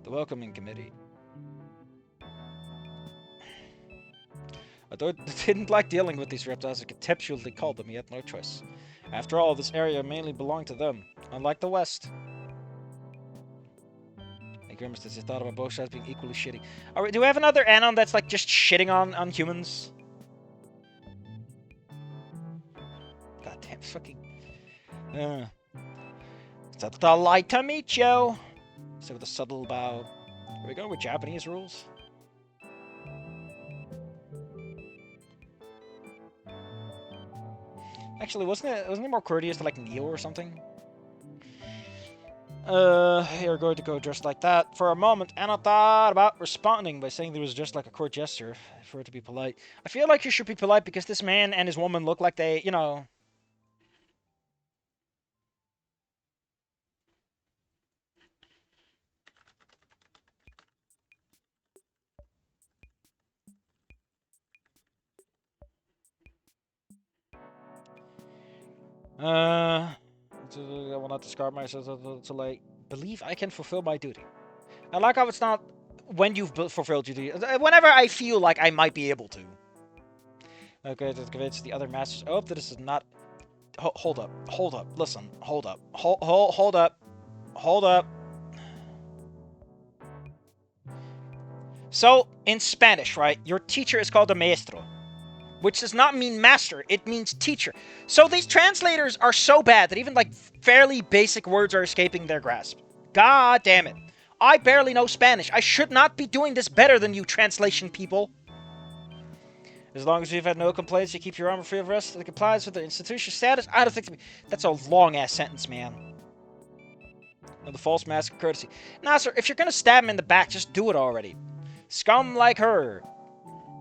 The welcoming committee. Although I didn't like dealing with these reptiles, I contemptuously called them. He had no choice. After all, this area mainly belonged to them, unlike the West. I grimaced as I thought about both sides being equally shitty. Alright, do we have another Anon that's like just shitting on humans? Goddamn fucking. It's a delight to meet you. So with a subtle bow. Are we going with Japanese rules? Actually, wasn't it more courteous to like kneel or something? You're going to go dressed like that. For a moment, Anna thought about responding by saying there was just like a court gesture for it to be polite. I feel like you should be polite because this man and his woman look like they, you know. I will not discard myself until I believe I can fulfill my duty. I like how it's not when you've fulfilled your duty. Whenever I feel like I might be able to. Okay, to convince the other masters. I hope that this is not. Hold up. Hold up. Listen. Hold up. Hold up. Hold up. So, in Spanish, right, your teacher is called a maestro, which does not mean master, it means teacher. So these translators are so bad that even, like, fairly basic words are escaping their grasp. God damn it. I barely know Spanish. I should not be doing this better than you, translation people. As long as you've had no complaints, you keep your armor free of rust that complies with the institution status. I don't think that's a long-ass sentence, man. No, the false mask of courtesy. Nah, sir, if you're gonna stab him in the back, just do it already. Scum like her.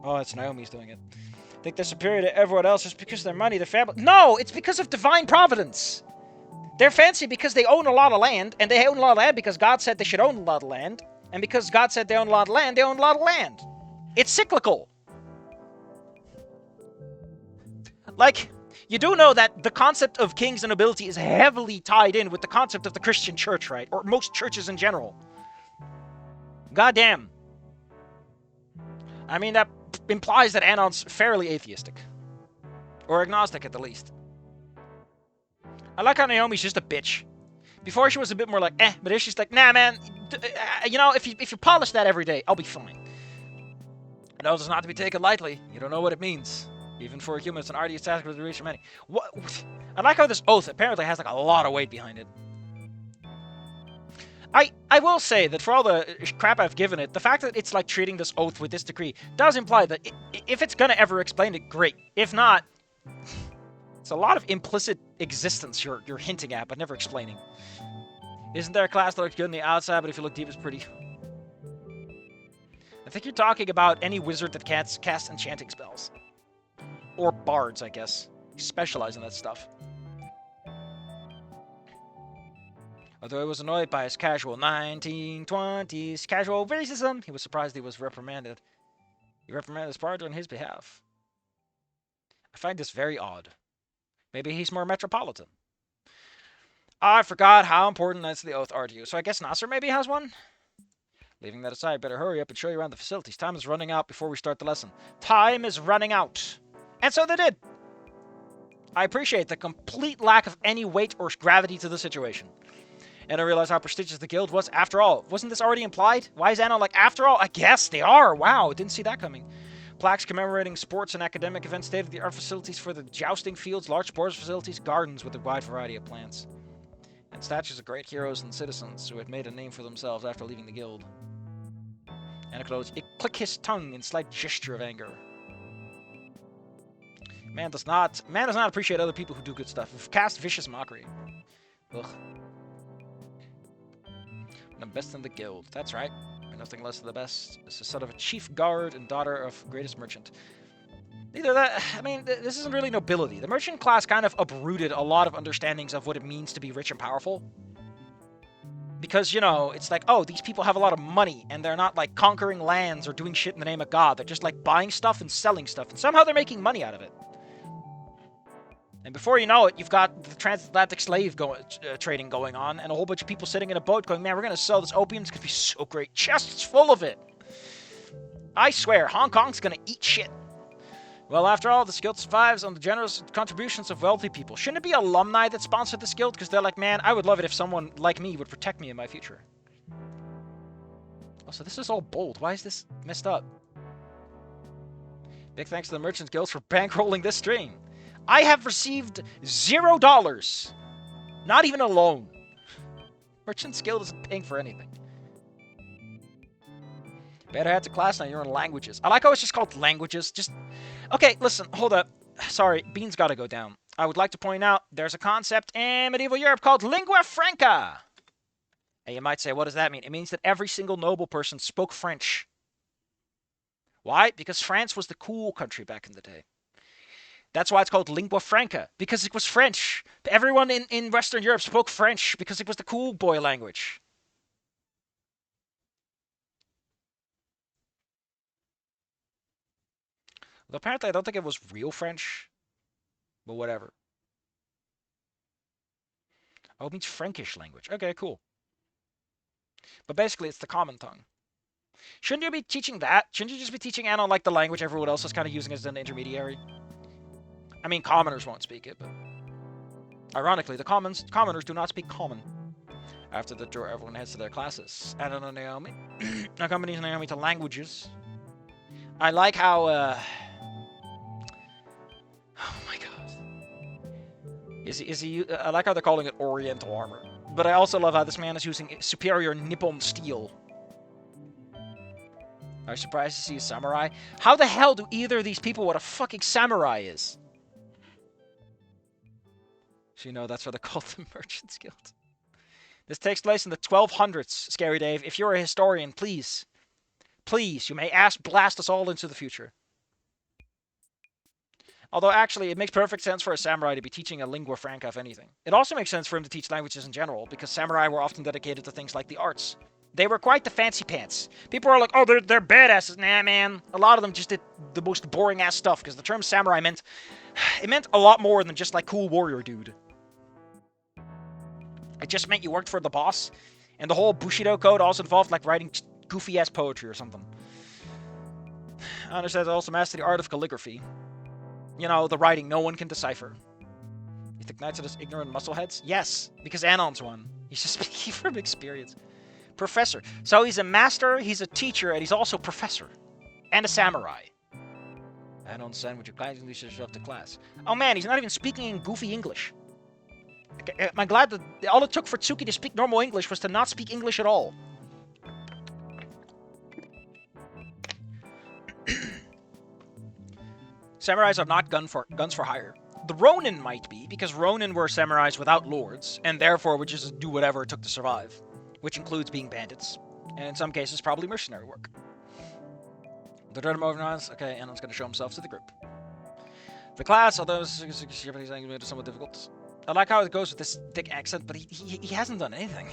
Oh, it's Naomi's doing it. Think they're superior to everyone else just because of their money, their family. No, it's because of divine providence. They're fancy because they own a lot of land, and they own a lot of land because God said they should own a lot of land, and because God said they own a lot of land, they own a lot of land. It's cyclical. Like, you do know that the concept of kings and nobility is heavily tied in with the concept of the Christian church, right? Or most churches in general. Goddamn. I mean, that implies that Anon's fairly atheistic. Or agnostic, at the least. I like how Naomi's just a bitch. Before she was a bit more like, but here she's like, nah, man, you know, if you polish that every day, I'll be fine. And those is not to be taken lightly. You don't know what it means. Even for a human, it's an arduous task to reach many. What? I like how this oath apparently has like a lot of weight behind it. I will say that for all the crap I've given it, the fact that it's like treating this oath with this degree does imply that if it's gonna ever explain it, great. If not, it's a lot of implicit existence you're hinting at, but never explaining. Isn't there a class that looks good on the outside, but if you look deep, it's pretty... I think you're talking about any wizard that can't cast enchanting spells. Or bards, I guess. Specialize in that stuff. Although he was annoyed by his casual 1920s casual racism, he was surprised he was reprimanded. He reprimanded his partner on his behalf. I find this very odd. Maybe he's more metropolitan. I forgot how important Knights of the Oath are to you, so I guess Nasser maybe has one? Leaving that aside, better hurry up and show you around the facilities. Time is running out before we start the lesson. Time is running out. And so they did. I appreciate the complete lack of any weight or gravity to the situation. And I realized how prestigious the guild was. After all, wasn't this already implied? Why is Anon like, after all? I guess they are. Wow, didn't see that coming. Plaques commemorating sports and academic events, state-of-the-art facilities for the jousting fields, large sports facilities, gardens with a wide variety of plants. And statues of great heroes and citizens who had made a name for themselves after leaving the guild. Anaclose, it click his tongue in slight gesture of anger. Man does not appreciate other people who do good stuff. Cast vicious mockery. Ugh. The best in the guild. That's right. We're nothing less than the best. This is son of a chief guard and daughter of greatest merchant. Neither that. I mean, this isn't really nobility. The merchant class kind of uprooted a lot of understandings of what it means to be rich and powerful. Because, you know, it's like, oh, these people have a lot of money, and they're not, like, conquering lands or doing shit in the name of God. They're just, like, buying stuff and selling stuff, and somehow they're making money out of it. And before you know it, you've got the transatlantic slave trading going on, and a whole bunch of people sitting in a boat going, man, we're going to sell this opium. It's going to be so great. Chests full of it. I swear, Hong Kong's going to eat shit. Well, after all, this guild survives on the generous contributions of wealthy people. Shouldn't it be alumni that sponsor this guild? Because they're like, man, I would love it if someone like me would protect me in my future. Also, this is all bold. Why is this messed up? Big thanks to the Merchants Guild for bankrolling this stream. I have received $0. Not even a loan. Merchants Guild isn't paying for anything. Better head to class now. You're in languages. I like how it's just called languages. Just okay. Listen, hold up. Sorry, Bean's got to go down. I would like to point out there's a concept in medieval Europe called lingua franca. And you might say, what does that mean? It means that every single noble person spoke French. Why? Because France was the cool country back in the day. That's why it's called lingua franca, because it was French. Everyone in Western Europe spoke French because it was the cool boy language. Well, apparently, I don't think it was real French, but whatever. Oh, it means Frankish language. Okay, cool. But basically, it's the common tongue. Shouldn't you be teaching that? Shouldn't you just be teaching Anon like the language everyone else is kind of using as an intermediary? I mean, commoners won't speak it, but ironically, the commoners do not speak common. After the tour, everyone heads to their classes. Anon and Naomi accompanies Naomi to languages. I like how, oh my god. Is he, I like how they're calling it Oriental armor. But I also love how this man is using superior Nippon steel. Are you surprised to see a samurai? How the hell do either of these people know what a fucking samurai is? So you know that's why they're called the Merchants Guild. This takes place in the 1200s, Scary Dave. If you're a historian, please, you may blast us all into the future. Although, actually, it makes perfect sense for a samurai to be teaching a lingua franca, if anything. It also makes sense for him to teach languages in general, because samurai were often dedicated to things like the arts. They were quite the fancy pants. People are like, oh, they're badasses. Nah, man. A lot of them just did the most boring-ass stuff, because the term samurai meant a lot more than just, like, cool warrior dude. It just meant you worked for the boss, and the whole Bushido code also involved, like, writing goofy-ass poetry or something. I understand also mastered the art of calligraphy. You know, the writing no one can decipher. You think knights are just ignorant muscleheads? Yes, because Anon's one. He's just speaking from experience. Professor. So he's a master, he's a teacher, and he's also professor. And a samurai. Anon son, would you kindly show up to class? Oh man, he's not even speaking in goofy English. Am I glad that all it took for Tsuki to speak normal English was to not speak English at all? Samurais are not guns for hire. The Ronin might be, because Ronin were samurais without lords, and therefore would just do whatever it took to survive, which includes being bandits, and in some cases probably mercenary work. The dread overnights. Okay, Anon's going to show himself to the group. The class, although somewhat difficult. I like how it goes with this thick accent, but he hasn't done anything.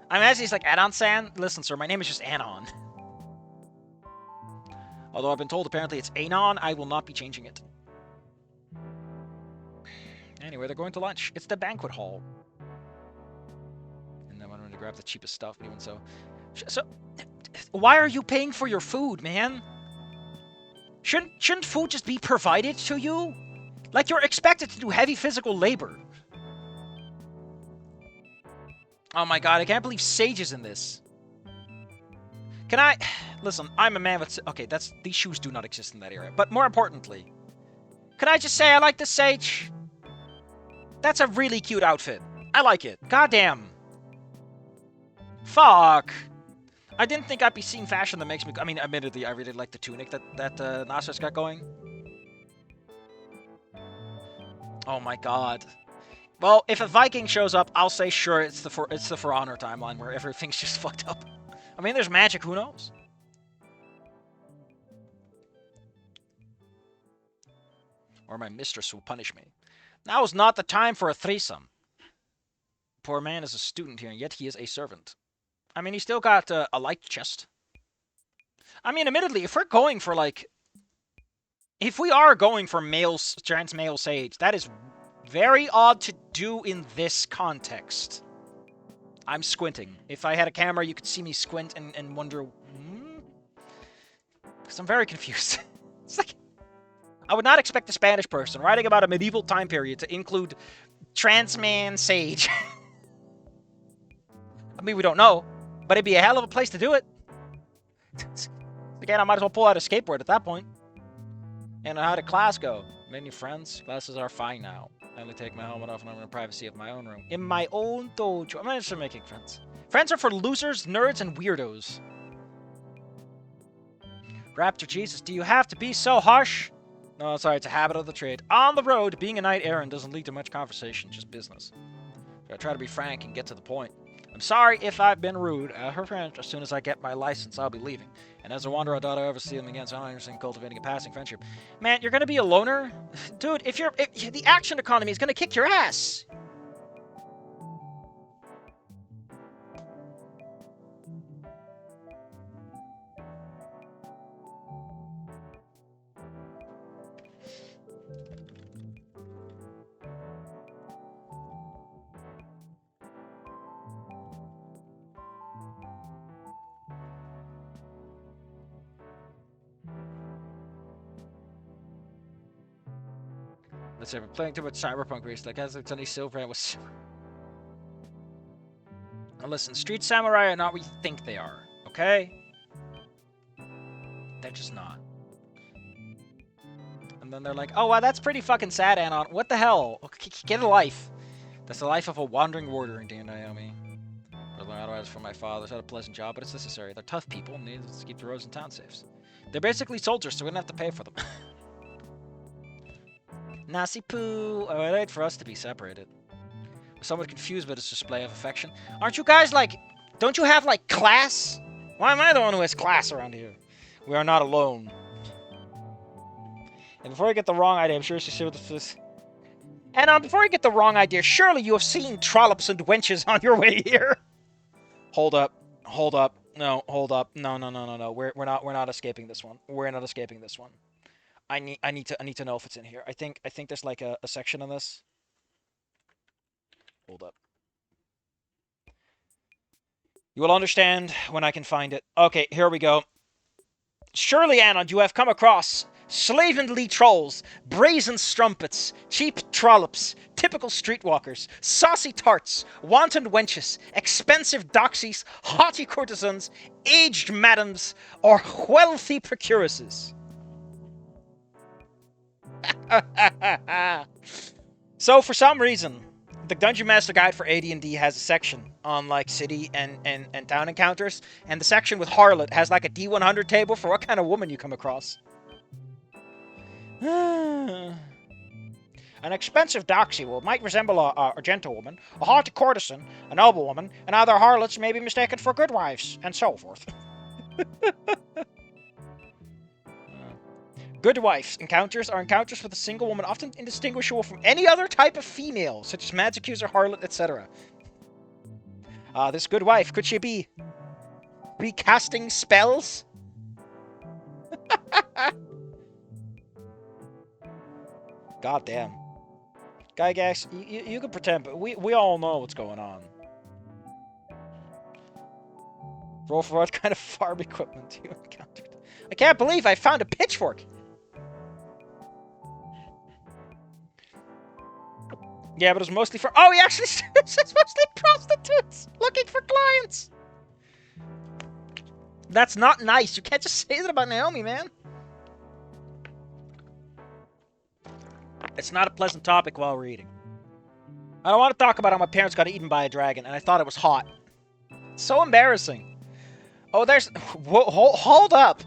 I imagine he's like, Anon-san? Listen, sir, my name is just Anon. Although I've been told apparently it's Anon, I will not be changing it. Anyway, they're going to lunch. It's the banquet hall. And then I'm going to grab the cheapest stuff, but even so. So, why are you paying for your food, man? Shouldn't food just be provided to you? Like, you're expected to do heavy physical labor. Oh my god, I can't believe Sage is in this. Can I... Listen, I'm a man with... Okay, these shoes do not exist in that era. But more importantly, can I just say I like this Sage? That's a really cute outfit. I like it. Goddamn. Fuck. I didn't think I'd be seeing fashion that makes me... I mean, admittedly, I really like the tunic that Nasser's got going. Oh my god. Well, if a Viking shows up, I'll say sure it's the For Honor timeline where everything's just fucked up. I mean, there's magic, who knows? Or my mistress will punish me. Now is not the time for a threesome. Poor man is a student here, and yet he is a servant. I mean, he's still got a light chest. I mean, admittedly, if we're going for, like... If we are going for trans male Sage, that is Very odd to do in this context. I'm squinting. If I had a camera, you could see me squint and wonder, because I'm very confused. It's like, I would not expect a Spanish person writing about a medieval time period to include trans man sage. I mean, we don't know, but it'd be a hell of a place to do it. Again, I might as well pull out a skateboard at that point. And how did class go? Made any friends? Classes are fine now. I only take my helmet off when I'm in the privacy of my own room. In my own dojo. I'm not interested in making friends. Friends are for losers, nerds, and weirdos. Raptor Jesus, do you have to be so harsh? No, sorry, it's a habit of the trade. On the road, being a knight errant doesn't lead to much conversation, just business. I try to be frank and get to the point. I'm sorry if I've been rude. Her friend, as soon as I get my license, I'll be leaving. And as a wanderer, I doubt I ever see them again, so I'm not interested in cultivating a passing friendship. Man, you're gonna be a loner? Dude, if the action economy is gonna kick your ass. Let's say we're playing too much Cyberpunk recently. I guess it's any silver was. Now listen, street samurai are not what you think they are, okay? They're just not. And then they're like, oh, wow, that's pretty fucking sad, Anon. What the hell? Get a life. That's the life of a wandering warrior in Naomi. I learned otherwise from my father's had a pleasant job, but it's necessary. They're tough people and need to keep the roads in town safe. They're basically soldiers, so we don't have to pay for them. Nasi poo. Oh, I'd like for us to be separated. I'm somewhat confused by this display of affection. Aren't you guys like... Don't you have, like, class? Why am I the one who has class around here? We are not alone. And before I get the wrong idea, I'm sure she said this. And before I get the wrong idea, surely you have seen trollops and wenches on your way here. Hold up. Hold up. No, hold up. No. We're not escaping this one. We're not escaping this one. I need to know if it's in here. I think there's like a section on this. Hold up. You will understand when I can find it. Okay, here we go. Surely, Anon, you have come across slavenly trolls, brazen strumpets, cheap trollops, typical streetwalkers, saucy tarts, wanton wenches, expensive doxies, haughty courtesans, aged madams, or wealthy procuresses. So for some reason, the Dungeon Master Guide for AD&D has a section on like city and town encounters, and the section with Harlot has like a D100 table for what kind of woman you come across. An expensive doxy might resemble a gentlewoman, a haughty courtesan, a noblewoman, and other harlots may be mistaken for good wives, and so forth. Good wife encounters are encounters with a single woman, often indistinguishable from any other type of female, such as magic user, harlot, etc. This good wife, could she be recasting spells? God damn. Guy Gax, you can pretend, but we all know what's going on. Roll for what kind of farm equipment you encountered. I can't believe I found a pitchfork. Yeah, but it was mostly for... Oh, he actually says it's mostly prostitutes looking for clients. That's not nice. You can't just say that about Naomi, man. It's not a pleasant topic while we're eating. I don't want to talk about how my parents got eaten by a dragon, and I thought it was hot. It's so embarrassing. Oh, there's... Whoa, hold up.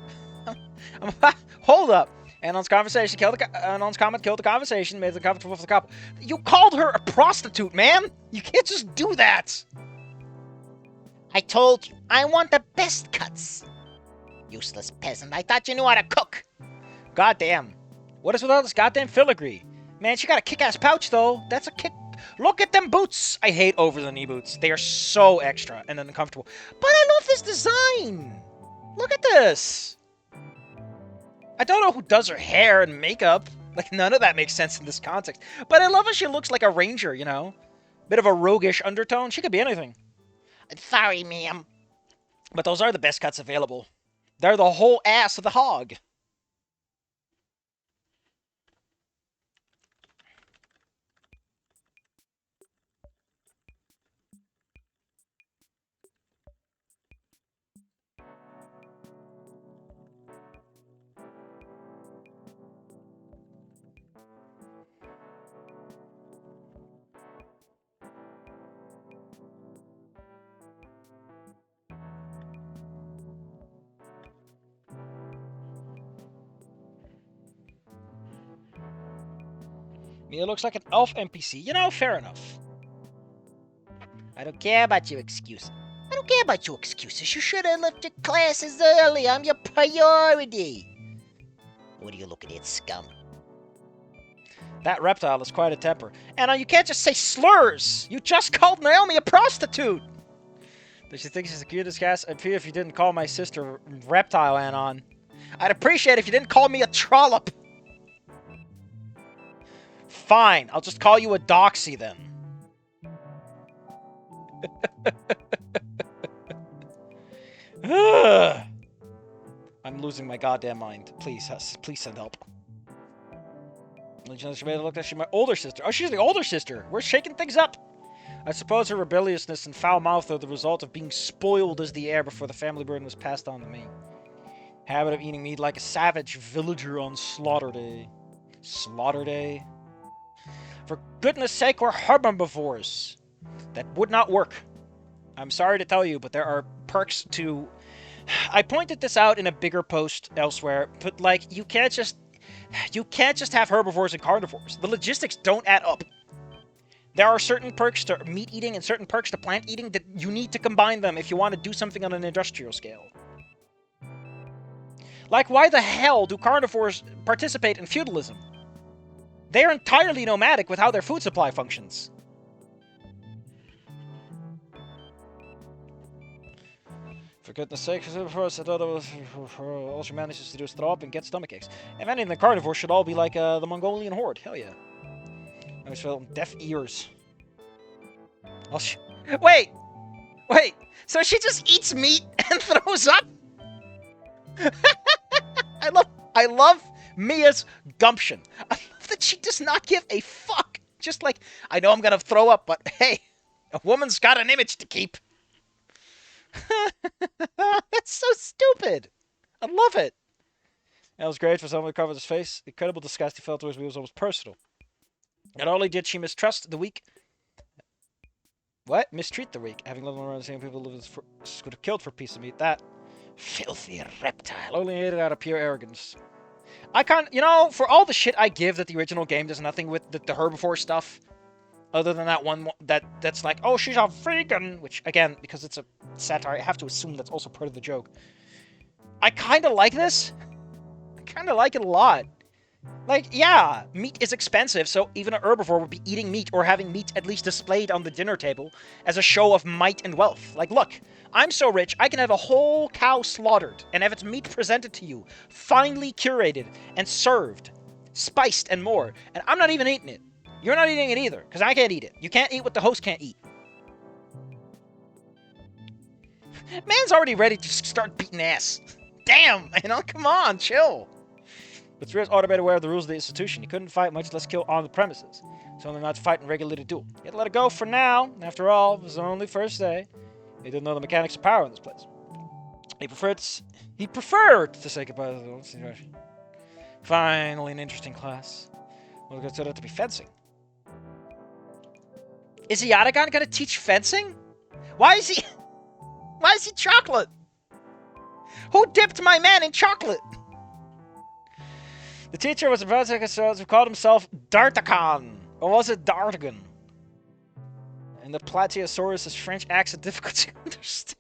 Hold up. Anon's conversation killed Anon's comment killed the conversation, made the comfortable for the couple. You called her a prostitute, man! You can't just do that! I told you, I want the best cuts. Useless peasant, I thought you knew how to cook. Goddamn. What is with all this goddamn filigree? Man, she got a kick-ass pouch, though. That's a kick... Look at them boots! I hate over-the-knee boots. They are so extra and uncomfortable. But I love this design! Look at this! I don't know who does her hair and makeup. Like, none of that makes sense in this context. But I love how she looks like a ranger, you know? Bit of a roguish undertone. She could be anything. Sorry, ma'am. But those are the best cuts available. They're the whole ass of the hog. Mia looks like an elf NPC. You know, fair enough. I don't care about your excuses. I don't care about your excuses. You should have left your classes early. I'm your priority. What are you looking at, scum? That reptile is quite a temper. Anna, you can't just say slurs! You just called Naomi a prostitute! Does she think she's the cutest cat? I'd feel if you didn't call my sister Reptile Anon. I'd appreciate it if you didn't call me a trollop. Fine, I'll just call you a doxy then. I'm losing my goddamn mind. Please send help. She made it look like she's my older sister. Oh, she's the older sister. We're shaking things up. I suppose her rebelliousness and foul mouth are the result of being spoiled as the heir before the family burden was passed on to me. Habit of eating meat like a savage villager on Slaughter Day. Slaughter Day? For goodness sake, we're herbivores. That would not work. I'm sorry to tell you, but there are perks to... I pointed this out in a bigger post elsewhere, but, like, you can't just have herbivores and carnivores. The logistics don't add up. There are certain perks to meat eating and certain perks to plant eating that you need to combine them if you want to do something on an industrial scale. Like, why the hell do carnivores participate in feudalism? They're entirely nomadic with how their food supply functions. For goodness sake, all she manages to do is throw up and get stomach aches. If anything, the carnivores should all be like the Mongolian horde. Hell yeah. I just felt deaf ears. Wait! So she just eats meat and throws up? I love Mia's gumption. I love that she does not give a fuck. Just like, I know I'm gonna throw up, but hey, a woman's got an image to keep. That's so stupid. I love it. That was great for someone to cover his face. The incredible disgust he felt towards me was almost personal. Not only did she mistrust the weak... What? Mistreat the weak. Having lived around the same people could have killed for a piece of meat. That filthy reptile. Only ate it out of pure arrogance. I can't... You know, for all the shit I give that the original game does nothing with the herbivore stuff, other than that one that's like, oh, she's a vegan, which, again, because it's a satire, I have to assume that's also part of the joke. I kind of like this. I kind of like it a lot. Like, yeah, meat is expensive, so even an herbivore would be eating meat or having meat at least displayed on the dinner table as a show of might and wealth. Like, look, I'm so rich, I can have a whole cow slaughtered and have its meat presented to you, finely curated and served, spiced and more, and I'm not even eating it. You're not eating it either, because I can't eat it. You can't eat what the host can't eat. Man's already ready to start beating ass. Damn, man, come on, chill. But Thrill's ought to be aware of the rules of the institution. He couldn't fight, much less kill on the premises. So only not to fight in regulated duel. He had to let it go for now. After all, it was only first day. He didn't know the mechanics of power in this place. He preferred to say goodbye to the situation. Finally, an interesting class. We'll consider it to be fencing. Is Yatagan gonna teach fencing? Why is he chocolate? Who dipped my man in chocolate? The teacher was a professor who called himself D'Artagnan. Or was it D'Artagnan? And the Plateosaurus' French accent difficult to understand.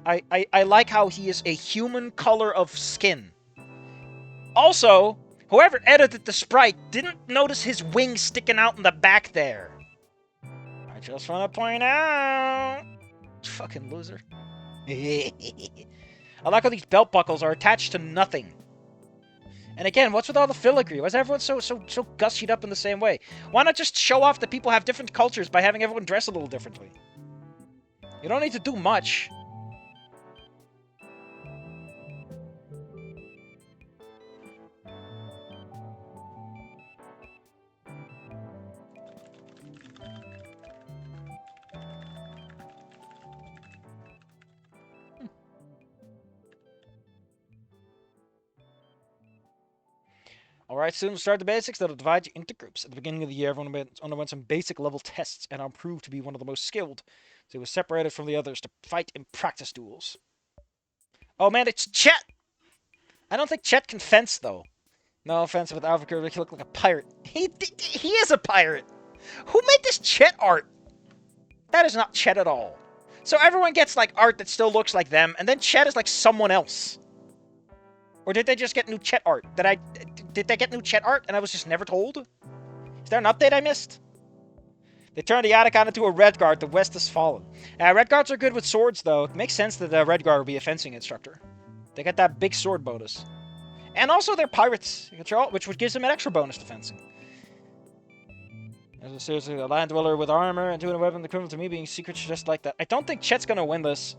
I like how he is a human color of skin. Also, whoever edited the sprite didn't notice his wings sticking out in the back there. I just want to point out. Fucking loser. I like how these belt buckles are attached to nothing. And again, what's with all the filigree? Why is everyone so gussied up in the same way? Why not just show off that people have different cultures by having everyone dress a little differently? You don't need to do much. Alright, students, start the basics. That'll divide you into groups. At the beginning of the year, everyone underwent some basic level tests, and proved to be one of the most skilled. So he was separated from the others to fight in practice duels. Oh man, it's Chet! I don't think Chet can fence, though. No offense, with Albuquerque, he looked like a pirate. He is a pirate! Who made this Chet art? That is not Chet at all. So everyone gets, like, art that still looks like them, and then Chet is like someone else. Or did they just get new Chet art? Did they get new Chet art and I was just never told? Is there an update I missed? They turned the Attic into a Red Guard. The West has fallen. Red Guards are good with swords, though. It makes sense that a Red Guard would be a fencing instructor. They get that big sword bonus. And also they're pirates, which gives them an extra bonus to fencing. As a seriously a land dweller with armor and doing a weapon equivalent to me being secrets just like that. I don't think Chet's gonna win this.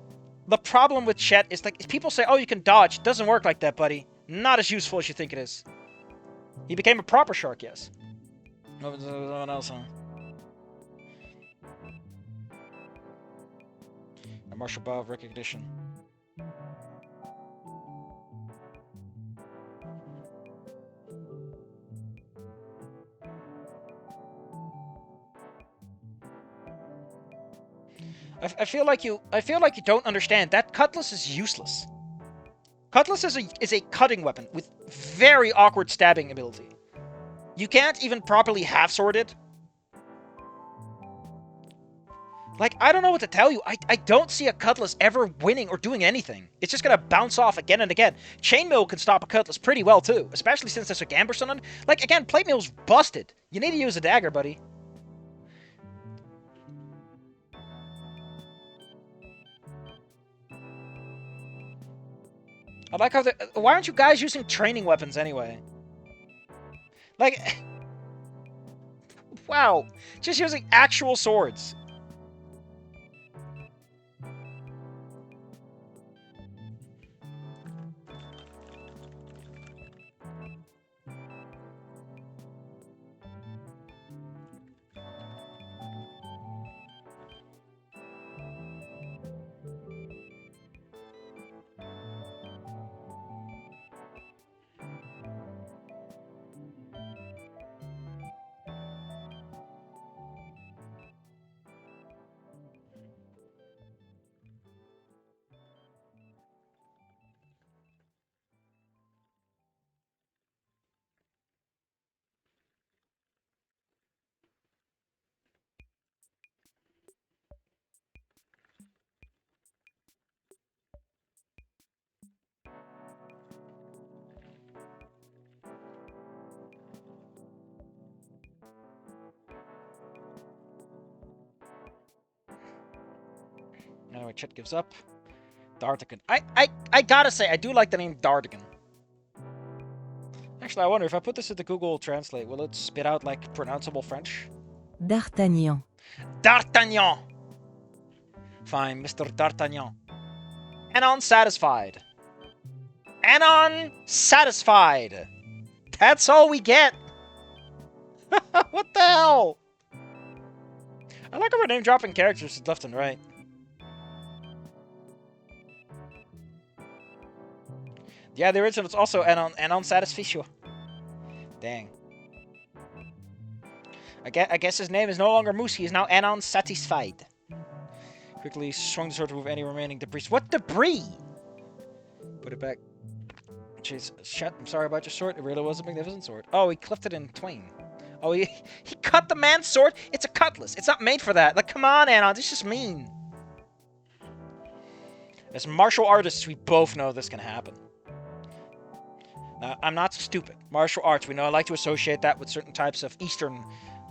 The problem with Chet is, like, people say, oh, you can dodge. It doesn't work like that, buddy. Not as useful as you think it is. He became a proper shark, yes. No one else, huh? A martial bow of recognition. I feel like you don't understand. That cutlass is useless. Cutlass is a cutting weapon with very awkward stabbing ability. You can't even properly half-sword it. Like, I don't know what to tell you. I don't see a cutlass ever winning or doing anything. It's just gonna bounce off again and again. Chainmail can stop a cutlass pretty well, too. Especially since there's a gamberson on it. Like, again, plate mail's busted. You need to use a dagger, buddy. I like how why aren't you guys using training weapons anyway? Like, wow. Just using actual swords. Anyway, Chet gives up. Dartigan. I gotta say, I do like the name Dartigan. Actually, I wonder if I put this into Google Translate, will it spit out, like, pronounceable French? D'Artagnan. D'Artagnan! Fine, Mr. D'Artagnan. Anon satisfied. Anon satisfied! That's all we get! What the hell? I like how we're name-dropping characters left and right. Yeah, the original is also Anon satisficio. Dang. I guess his name is no longer Moose, he is now Anon satisfied. Quickly swung the sword to remove any remaining debris. What debris? Put it back. Jeez, Chet, I'm sorry about your sword. It really was a magnificent sword. Oh, he cleft it in twain. Oh, he cut the man's sword? It's a cutlass. It's not made for that. Like, come on, Anon, this is just mean. As martial artists, we both know this can happen. Now, I'm not stupid. Martial arts, we know I like to associate that with certain types of Eastern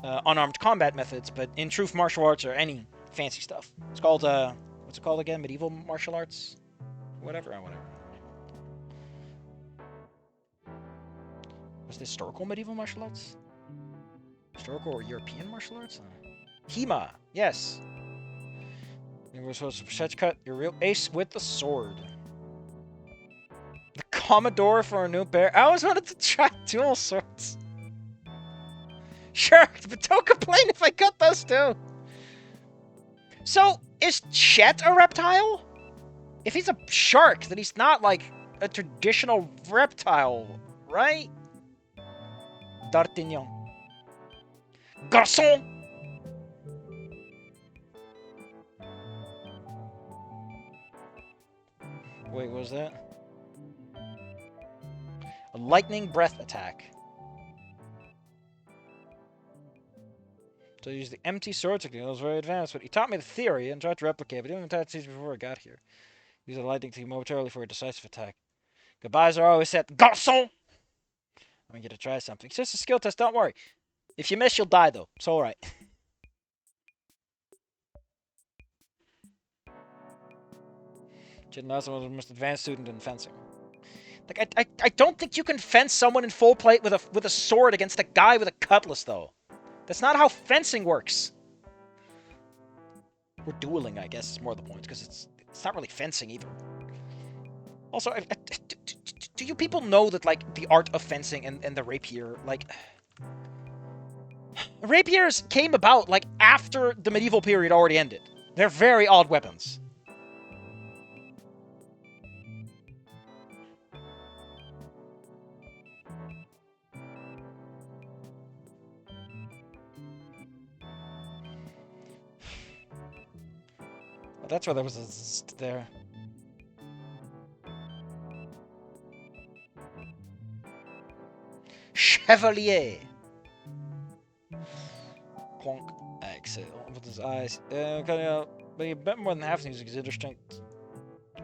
unarmed combat methods, but in truth, martial arts are any fancy stuff. It's called, what's it called again? Medieval martial arts? Whatever. Was it historical medieval martial arts? Historical or European martial arts? Hema, yes. You were supposed to Chet cut your real ace with the sword. The Commodore for a new pair. I always wanted to try dual swords. Sure, but don't complain if I cut those too. So, is Chet a reptile? If he's a shark, then he's not like a traditional reptile, right? D'Artagnan. Garçon! Wait, what was that? A lightning breath attack. So I used the empty sword technique. That was very advanced, but he taught me the theory and tried to replicate, but he didn't touch these before I got here. Use the lightning technique momentarily for a decisive attack. Goodbyes are always set. Garçon! I'm gonna get to try something. It's just a skill test, don't worry. If you miss, you'll die, though. It's alright. Chet Nelson was the most advanced student in fencing. Like, I don't think you can fence someone in full plate with a sword against a guy with a cutlass, though. That's not how fencing works. Or dueling, I guess, is more the point, because it's not really fencing either. Also, do you people know that, like, the art of fencing and the rapier, like... Rapiers came about, like, after the medieval period already ended. They're very odd weapons. Well, that's why there was a zzzt there. Chevalier! Clonk. Exhale. With his eyes. Cutting out. But a bit more than half using his inner strength.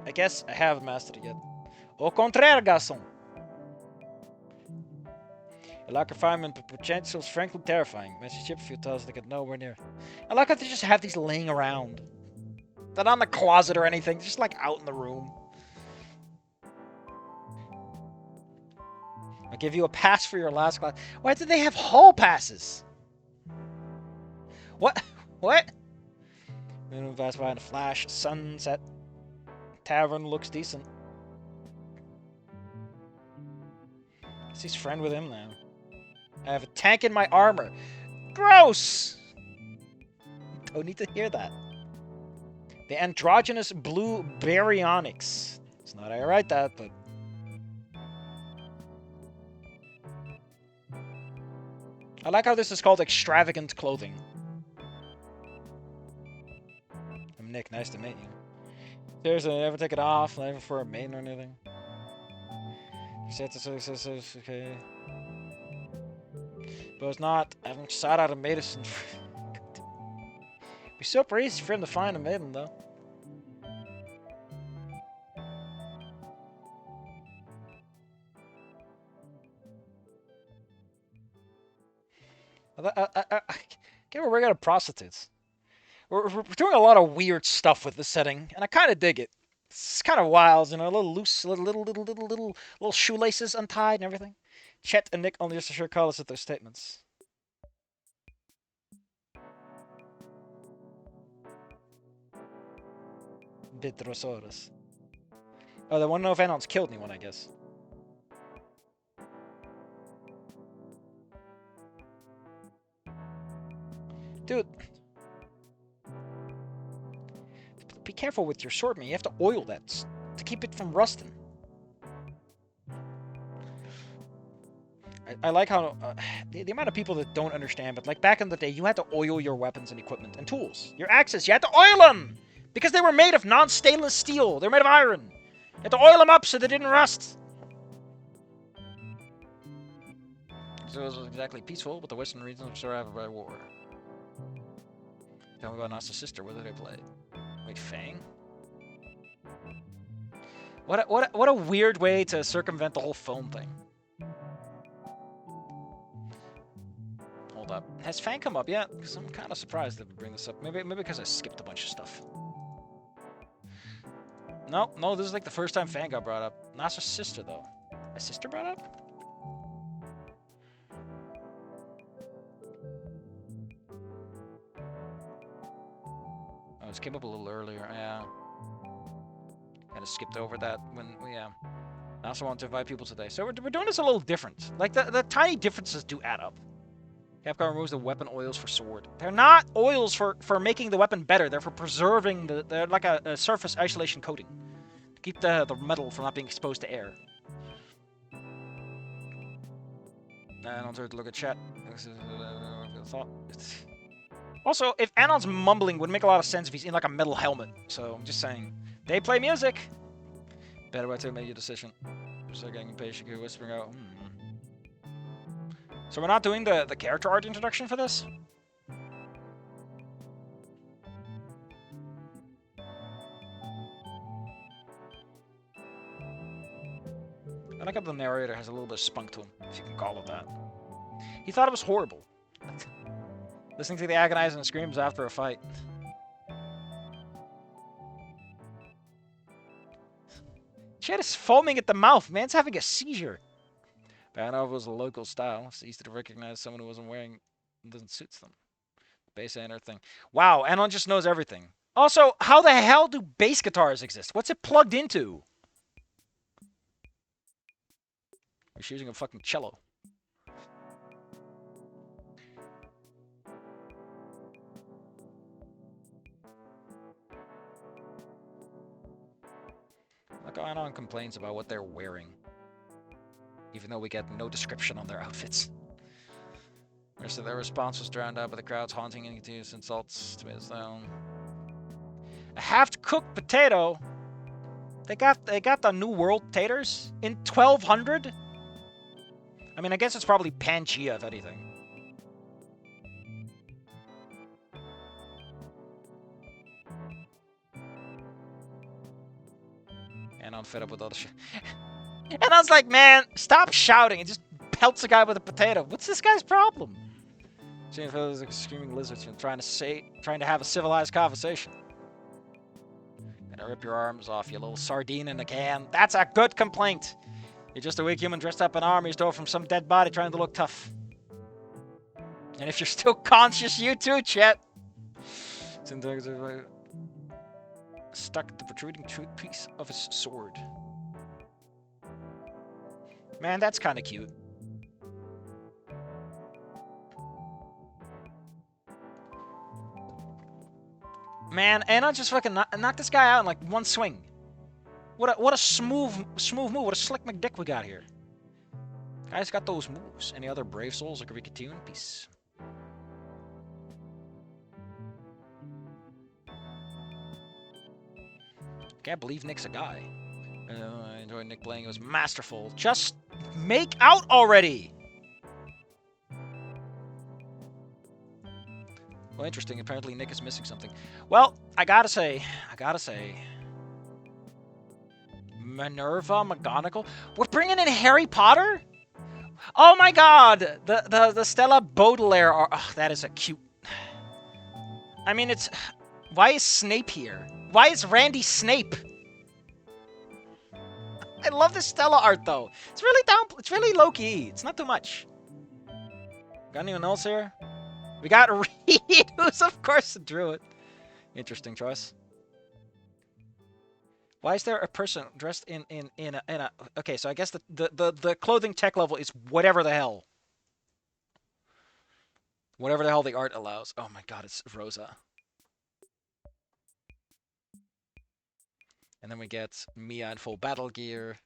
I guess I haven't mastered it yet. Au contraire, garçon! I like refinement, but potential is frankly terrifying. Message ship few tells they get nowhere near. I like how they just have these laying around. They're not in the closet or anything, they're just like out in the room. I'll give you a pass for your last class. Why did they have hall passes? What? What? Moon fast by in a flash. Sunset. Tavern looks decent. Guess he's friend with him now. I have a tank in my armor. Gross! Don't need to hear that. The androgynous blue baryonyx. It's not how I write that, but... I like how this is called extravagant clothing. I'm Nick, nice to meet you. Seriously, never take it off, never for a maiden or anything. Okay. But it's not. I haven't sought out a maiden. Be super easy for him to find a maiden, though. Get where we're getting prostitutes. We're doing a lot of weird stuff with this setting, and I kind of dig it. It's kind of wild, you know, a little loose, little shoelaces untied and everything. Chet and Nick only just assure callous with their statements. Bitrosaurus. Oh, they want to know if Anon's killed anyone, I guess. Dude. Be careful with your sword, man. You have to oil that to keep it from rusting. I like how... the amount of people that don't understand, but like back in the day, you had to oil your weapons and equipment and tools. Your axes, you had to oil them! Because they were made of non-stainless steel. They were made of iron. You had to oil them up so they didn't rust. So it was exactly peaceful, but the Western regions were surrounded by war. Tell me about Nasa's sister. Where did they play? Wait, Fang? What a weird way to circumvent the whole phone thing. Hold up. Has Fang come up yet? Because I'm kind of surprised that we bring this up. Maybe because I skipped a bunch of stuff. No, this is like the first time Fang got brought up. Nasa's sister, though. My sister brought up? This came up a little earlier. Yeah. Kind of skipped over that when, yeah. I also want to invite people today. So we're doing this a little different. Like, the tiny differences do add up. Capcom removes the weapon oils for sword. They're not oils for making the weapon better. They're for preserving they're like a surface isolation coating. To keep the metal from not being exposed to air. I don't have to look at chat. Also, if Anon's mumbling, would make a lot of sense if he's in like a metal helmet. So I'm just saying. They play music. Better way to make your decision. So getting impatient, whispering out. So we're not doing the character art introduction for this? I like how the narrator has a little bit of spunk to him, if you can call it that. He thought it was horrible. Listening to the agonizing screams after a fight. Chet is foaming at the mouth. Man's having a seizure. Banov was a local style. It's easy to recognize someone who wasn't wearing doesn't suits them. Bass and everything. Wow, Anon just knows everything. Also, how the hell do bass guitars exist? What's it plugged into? He's using a fucking cello. Like Anon complains about what they're wearing. Even though we get no description on their outfits. So their response was drowned out by the crowd's haunting and continuous insults to his own. A half-cooked potato? They got the New World taters in 1200? I mean, I guess it's probably Pangea, if anything. And I'm fed up with all the shit. And I was like, man, stop shouting. It just pelts a guy with a potato. What's this guy's problem? Seeing fellows like screaming lizards and trying to have a civilized conversation. Gonna rip your arms off, you little sardine in a can. That's a good complaint. You're just a weak human dressed up in armor stole from some dead body trying to look tough. And if you're still conscious, you too, Chet. Stuck the protruding piece of his sword. Man, that's kind of cute. Man, and I just fucking knocked this guy out in like one swing. What a smooth move. What a slick McDick we got here. Guy's got those moves. Any other brave souls like Rika Tune? Peace. Can't believe Nick's a guy. I enjoyed Nick playing. It was masterful. Just make out already! Well, interesting. Apparently Nick is missing something. Well, I gotta say. Minerva McGonagall? We're bringing in Harry Potter? Oh my god! The Stella Baudelaire are... Oh, that is a cute... I mean, it's... Why is Snape here? Why is Randy Snape? I love this Stella art, though. It's really it's really low-key. It's not too much. Got anyone else here? We got Reed, who's of course a druid. Interesting choice. Why is there a person dressed in a... Okay, so I guess the clothing tech level is whatever the hell. Whatever the hell the art allows. Oh my god, it's Rosa. And then we get Mia in full battle gear.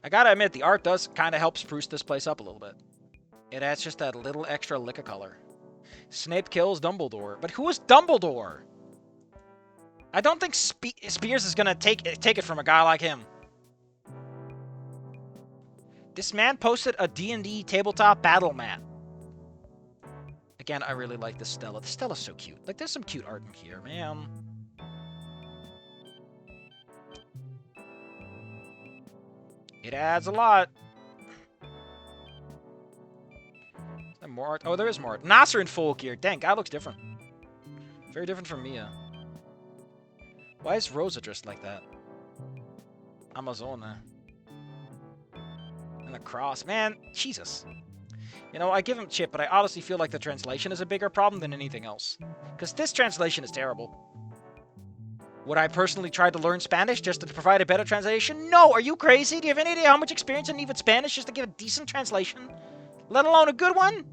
I gotta admit, the art does kind of help spruce this place up a little bit. It adds just that little extra lick of color. Snape kills Dumbledore. But who is Dumbledore? I don't think Spears is gonna take it from a guy like him. This man posted a D&D tabletop battle mat. Again, I really like this Stella. The Stella's so cute. Like, there's some cute art in here, man. It adds a lot. Is there more art? Oh, there is more art. Nasser in full gear. Dang, guy looks different. Very different from Mia. Why is Rosa dressed like that? Amazona. And the cross. Man, Jesus. You know, I give him shit, but I honestly feel like the translation is a bigger problem than anything else. Because this translation is terrible. Would I personally try to learn Spanish just to provide a better translation? No, are you crazy? Do you have any idea how much experience I need with Spanish just to give a decent translation? Let alone a good one?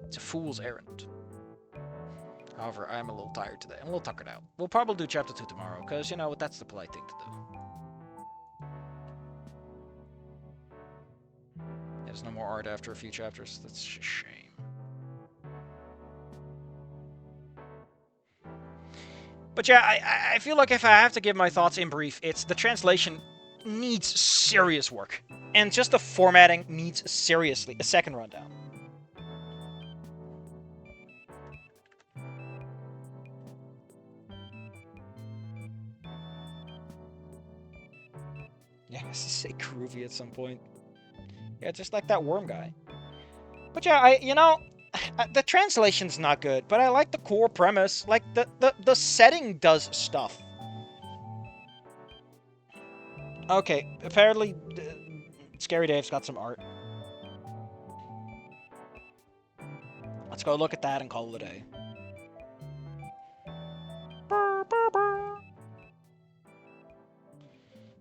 It's a fool's errand. However, I'm a little tired today. I'm a little tuckered out. We'll probably do chapter 2 tomorrow, because, you know, that's the polite thing to do. There's no more art after a few chapters. That's a shame. But yeah, I feel like if I have to give my thoughts in brief, it's the translation needs serious work. And just the formatting needs seriously a second rundown. Yeah, I say groovy at some point. Yeah, just like that worm guy. But yeah, the translation's not good, but I like the core premise. Like, the setting does stuff. Okay, apparently, Scary Dave's got some art. Let's go look at that and call it a day.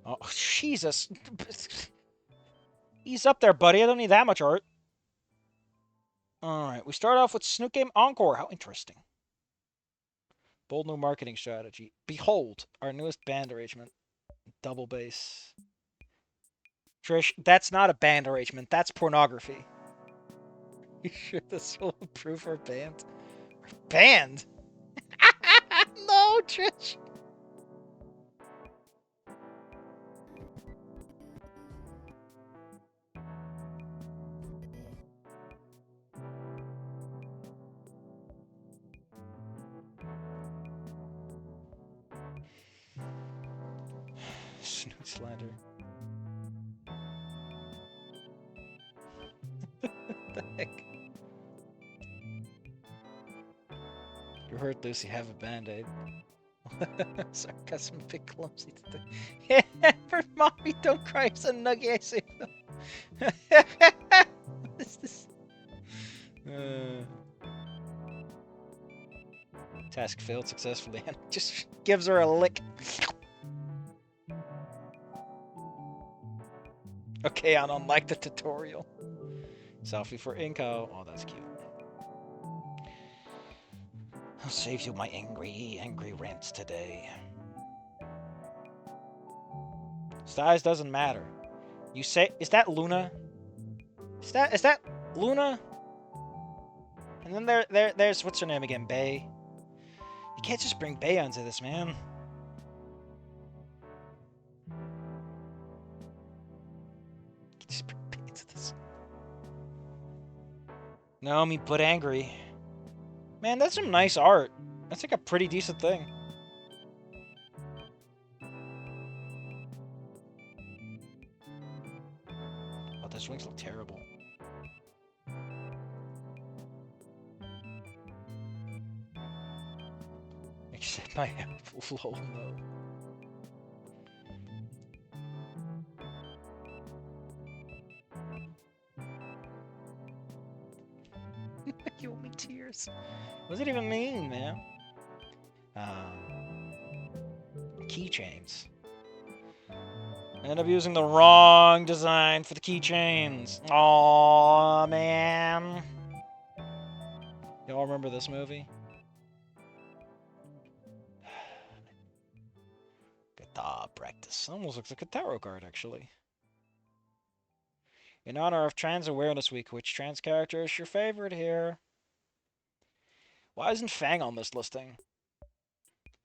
Oh, Jesus. Ease up there, buddy. I don't need that much art. Alright, we start off with Snoot Game Encore. How interesting. Bold new marketing strategy. Behold, our newest band arrangement. Double bass. Trish, that's not a band arrangement. That's pornography. You sure this will improve our band? Our band? No, Trish. Snoot slander. The heck? You heard Lucy have a band-aid. Sarcasm, big clumsy today. Yeah, for mommy, don't cry. It's a nugget. I say. What is this? Task failed successfully, and just gives her a lick. Okay, Anon, like the tutorial. Selfie for Inko. Oh, that's cute. I'll save you my angry rants today. Size doesn't matter. You say, is that Luna? Is that Luna? And then there's what's her name again? Bay. You can't just bring Bay onto this, man. Just bring Bay into this. No, I mean, put angry. Man, that's some nice art. That's like a pretty decent thing. Oh, those wings look terrible. Except I have low mode. You owe me tears. What does it even mean, man? Keychains. I ended up using the wrong design for the keychains. Aww, man. Y'all remember this movie? Guitar practice. Almost looks like a tarot card, actually. In honor of Trans Awareness Week, which trans character is your favorite here? Why isn't Fang on this listing?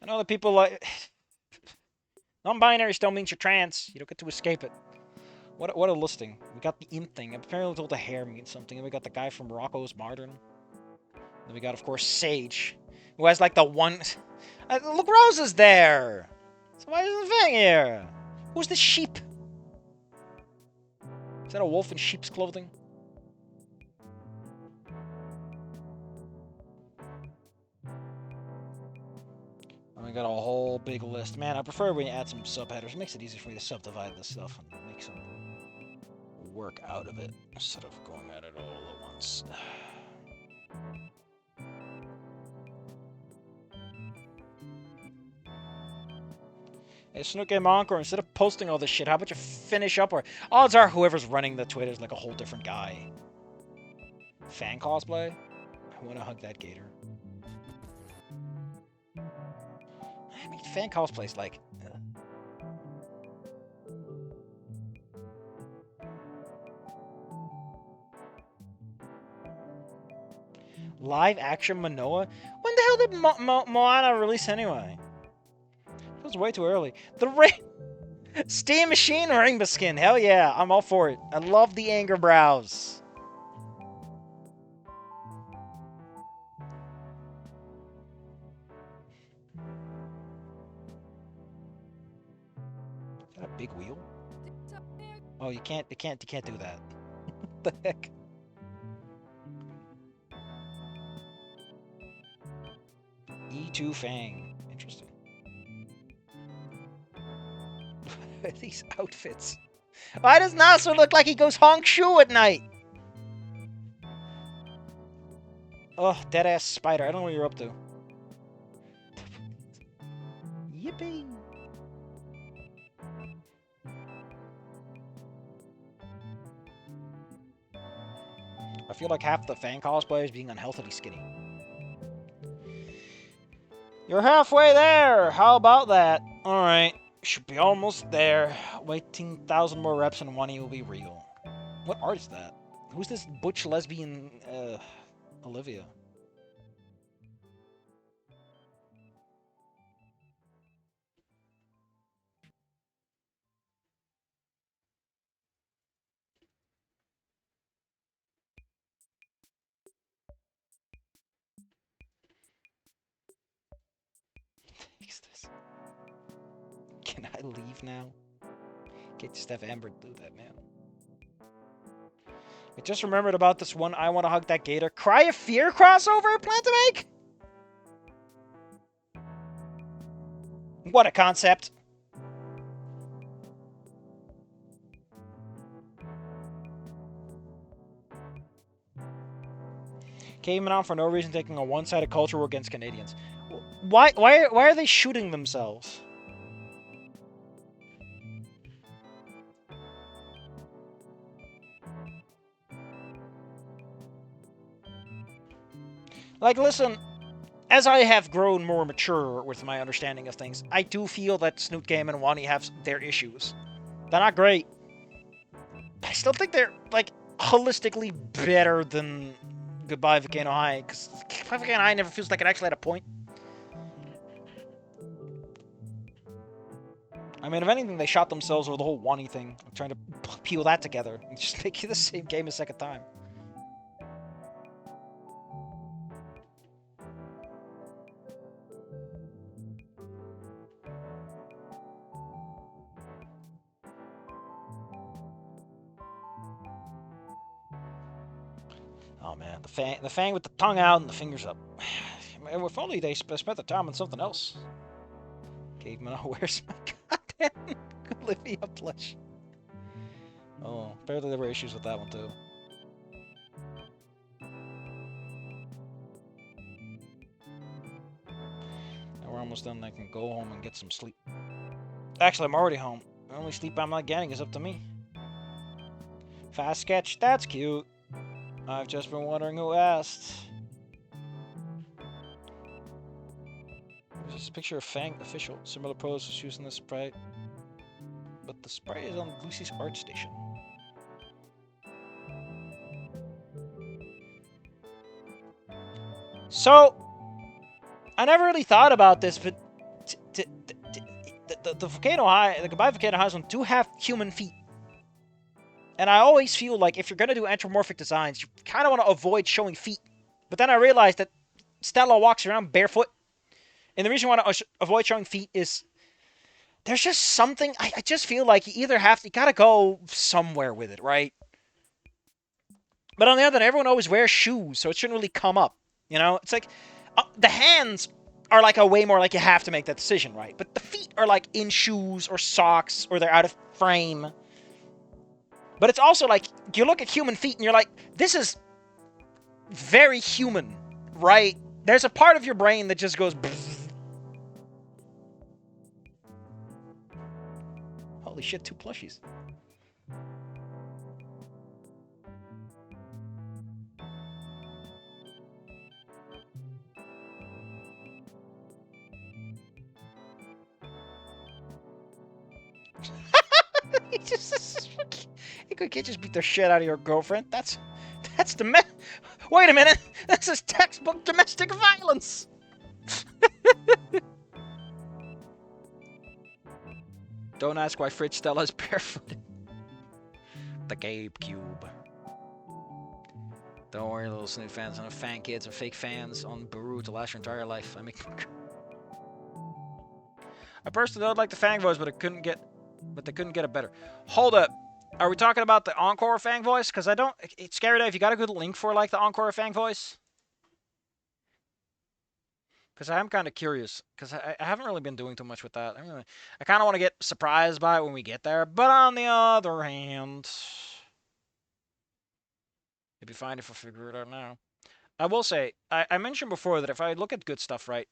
I know that people like... Non-binary still means you're trans. You don't get to escape it. What a listing. We got the imp thing. Apparently told the hair means something. And we got the guy from Rocco's Modern. Then we got, of course, Sage. Who has, like, the one... look, Rose is there! So why isn't Fang here? Who's the sheep? Is that a wolf in sheep's clothing? And we got a whole big list. Man, I prefer when you add some subheaders. It makes it easy for me to subdivide this stuff and make some work out of it instead of going at it all at once. Hey, Snoot Game Encore, instead of posting all this shit, how about you finish up? Or odds are whoever's running the Twitter is like a whole different guy. Fan cosplay? I want to hug that gator. I mean, fan cosplay's like... Live action Manoa? When the hell did Moana release anyway? It was way too early. The Steam Machine Rainbow Skin. Hell yeah, I'm all for it. I love the anger brows. Is that a big wheel? Oh, you can't do that. What the heck? E2 Fang. Interesting. These outfits. Why does Nasser look like he goes honk shoe at night? Oh, dead ass spider. I don't know what you're up to. Yippee. I feel like half the fan cosplay is being unhealthily skinny. You're halfway there! How about that? Alright. Should be almost there. Waiting 1,000 more reps and one will be real. What art is that? Who's this butch lesbian, Olivia? Fix this. Can I leave now? Can't just have Amber do that, man. I just remembered about this one I Want to Hug That Gator Cry of Fear crossover I plan to make? What a concept. Came on for no reason taking a one-sided culture war against Canadians. Why are they shooting themselves? Like, listen, as I have grown more mature with my understanding of things, I do feel that Snoot Game and Wani have their issues. They're not great. I still think they're, like, holistically better than Goodbye Volcano High, because Goodbye Volcano High never feels like it actually had a point. I mean, if anything, they shot themselves with the whole Wani thing, trying to peel that together and just make it the same game a second time. Oh man, the fang with the tongue out and the fingers up. If only they spent the time on something else. Caveman, where's my goddamn Olivia plush? Oh, apparently there were issues with that one too. Now we're almost done. I can go home and get some sleep. Actually, I'm already home. The only sleep I'm not getting is up to me. Fast sketch, that's cute. I've just been wondering who asked. There's this picture of Fang official. Similar pose was using the sprite. But the sprite is on Lucy's art station. So, I never really thought about this, but the Volcano High, the Goodbye Volcano High's one do have human feet. And I always feel like if you're going to do anthropomorphic designs, you kind of want to avoid showing feet. But then I realized that Stella walks around barefoot. And the reason I want to avoid showing feet is there's just something, I just feel like you got to go somewhere with it, right? But on the other hand, everyone always wears shoes, so it shouldn't really come up. You know, it's like the hands are like a way more like you have to make that decision, right? But the feet are like in shoes or socks or they're out of frame. But it's also like you look at human feet and you're like, this is very human, right? There's a part of your brain that just goes. Holy shit, 2 plushies. he just he could just beat the shit out of your girlfriend. That's Wait a minute. This is textbook domestic violence. Don't ask why Fridge Stella's barefooted. The Gabe Cube. Don't worry, little Snoot fans. Enough fan kids and fake fans on Baru to last your entire life. I mean, I personally don't like the Fang voice, but they couldn't get it better. Hold up. Are we talking about the Encore Fang voice? Because I don't. It's Scary Dave. You got a good link for like the Encore Fang voice? Because I'm kind of curious. Because I haven't really been doing too much with that. I kind of want to get surprised by it when we get there. But on the other hand, it'd be fine if I figure it out now. I will say, I mentioned before that if I look at good stuff, right?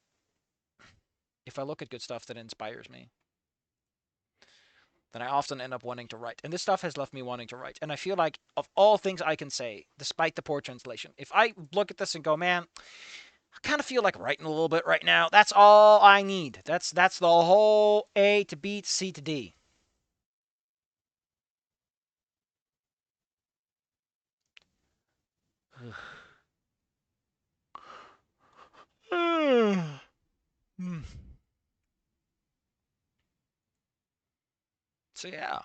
If I look at good stuff that inspires me, then I often end up wanting to write. And this stuff has left me wanting to write. And I feel like, of all things I can say, despite the poor translation, if I look at this and go, man, I kind of feel like writing a little bit right now, that's all I need. That's the whole A to B to C to D. So yeah.